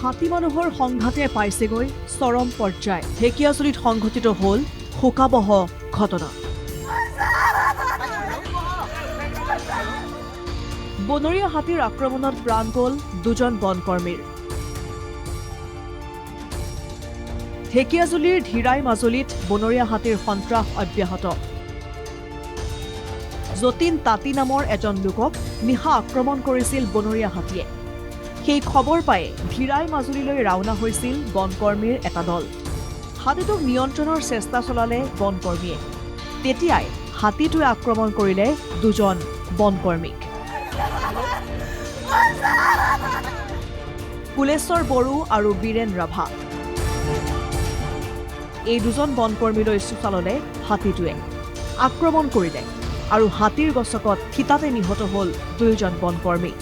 হাতী মানুহৰ সংঘাতে পাইছেগৈ চৰম পৰ্যায়। ঢেকিয়াজুলিত সংঘটিত হ'ল শোকাবহ ঘটনা। বনৰীয়া হাতীৰ আক্ৰমণত প্ৰাণ গ'ল দুজন বনকৰ্মীৰ। ঢেকিয়াজুলিৰ ধীৰাই মাজুলীত বনৰীয়া হাতীৰ সন্ত্ৰাস অব্যাহত। যতীন তাঁতী নামৰ এজন লোকক নিশা আক্ৰমণ কৰিছিল বনৰীয়া হাতীয়ে। সেই খবৰ পাই ধীৰাই মাজুলীলৈ ৰাওনা হৈছিল বনকৰ্মীৰ এটা দল। হাতীটোক নিয়ন্ত্ৰণৰ চেষ্টা চলালে বনকৰ্মীয়ে। তেতিয়াই হাতীটোৱে আক্ৰমণ কৰিলে দুজন বনকৰ্মীক। কুলেশ্বৰ বড়ো আৰু বীৰেন ৰাভা এই দুজন বনকৰ্মীলৈ চোচা ল'লে হাতীটোৱে। আক্ৰমণ কৰিলে আৰু হাতীৰ গছকত থিতাতে নিহত হ'ল দুয়োজন বনকৰ্মী।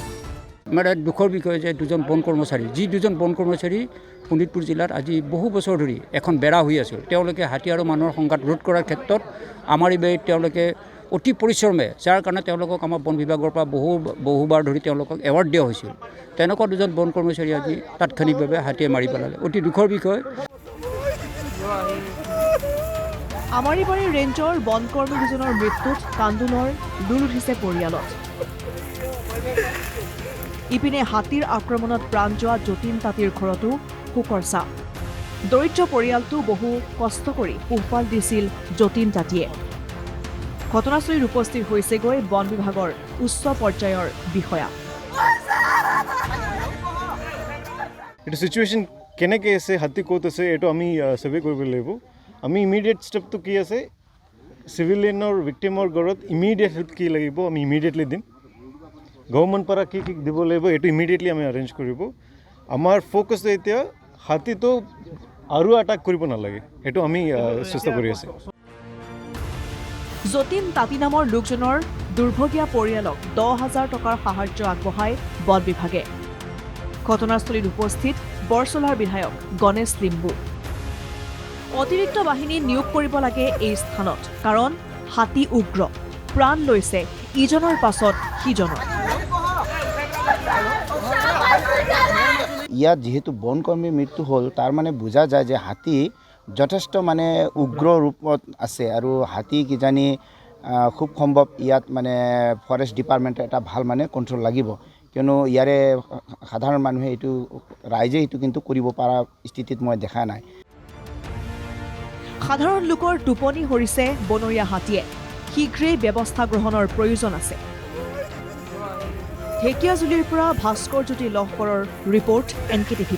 আমাৰ দুখৰ বিষয় যে দুজন বন কৰ্মচাৰী, দুজন বন কৰ্মচাৰী শোণিতপুৰ জিলাত আজি বহু বছৰ ধৰি এখন বেৰা হৈ আছিল। তেওঁলোকে হাতী আৰু মানুহৰ সংঘাত ৰোধ কৰাৰ ক্ষেত্ৰত আমাৰ এই তেওঁলোকে অতি পৰিশ্ৰমে, যাৰ কাৰণে তেওঁলোকক আমাৰ বন বিভাগৰ পৰা বহুবাৰ ধৰি তেওঁলোকক এৱাৰ্ড দিয়া হৈছিল। তেনেকুৱা দুজন বন কৰ্মচাৰী আজি তাৎক্ষণিকভাৱে হাতীয়ে মাৰি পেলালে। অতি দুখৰ বিষয়। আমাৰিবাৰী ৰেঞ্জৰ বনকৰ্মী দুজনৰ মৃত্যুত কান্দোলৰ ৰোল উঠিছে পৰিয়ালত। ইপিনে হাতীৰ আক্ৰমণত প্ৰাণ যোৱা যতীন তাঁতীৰ ঘৰতো শোকৰ ছাপ। দৰিদ্ৰ পৰিয়ালটো বহু কষ্ট কৰি পোহপাল দিছিল যতীন তাঁতীয়ে। ঘটনাস্থলীত উপস্থিত হৈছেগৈ বন বিভাগৰ উচ্চ পৰ্যায়ৰ বিষয়া। এইটো সিচুৱেশ্যন কেনেকৈ আছে, হাতী ক'ত আছে, এইটো আমি চাৰ্ভে কৰিব লাগিব। আমি ইমিডিয়েট ষ্টেপটো কি আছে, চিভিলিয়ানৰ ভিক্টিমৰ ঘৰত ইমিডিয়েট হেল্প কি লাগিব আমি ইমিডিয়েটলি দিম। গভৰ্ণমেণ্ট পৰা কি দিব লাগিব এইটো ইমিডিয়েটলি আমি এৰেঞ্জ কৰিব। আমাৰ ফ'কাছটো এতিয়া হাতীটো আৰু এটাক কৰিব নালাগে, সেইটো আমি চেষ্টা কৰি আছোঁ। যতীন তাঁতী নামৰ লোকজনৰ দুৰ্ভগীয়া পৰিয়ালক 10,000 টকাৰ সাহায্য আগবঢ়ায় বন বিভাগে। ঘটনাস্থলীত উপস্থিত বৰচলাৰ বিধায়ক গণেশ লিম্বু। অতিৰিক্ত বাহিনী নিয়োগ কৰিব লাগে এই স্থানত, কাৰণ হাতী উগ্ৰ, প্ৰাণ লৈছে ইজনৰ পাছত সিজনৰ। ইয়াত যিহেতু বনকৰ্মীৰ মৃত্যু হ'ল, তাৰ মানে বুজা যায় যে হাতী যথেষ্ট মানে উগ্ৰ ৰূপত আছে আৰু হাতী কিজানি খুব সম্ভৱ ইয়াত মানে ফৰেষ্ট ডিপাৰ্টমেণ্টৰ এটা ভাল মানে কণ্ট্ৰল লাগিব, কিয়নো ইয়াৰে সাধাৰণ মানুহে এইটো ৰাইজে এইটো কিন্তু কৰিব পৰা স্থিতিত মই দেখা নাই। সাধাৰণ লোকৰ টোপনি সৰিছে বনৰীয়া হাতীয়ে। শীঘ্ৰেই ব্যৱস্থা গ্ৰহণৰ প্ৰয়োজন আছে। ঢেকিয়াজুলিৰ পৰা ভাস্কৰ জ্যোতি লহকৰৰ ৰিপৰ্ট NKTV+।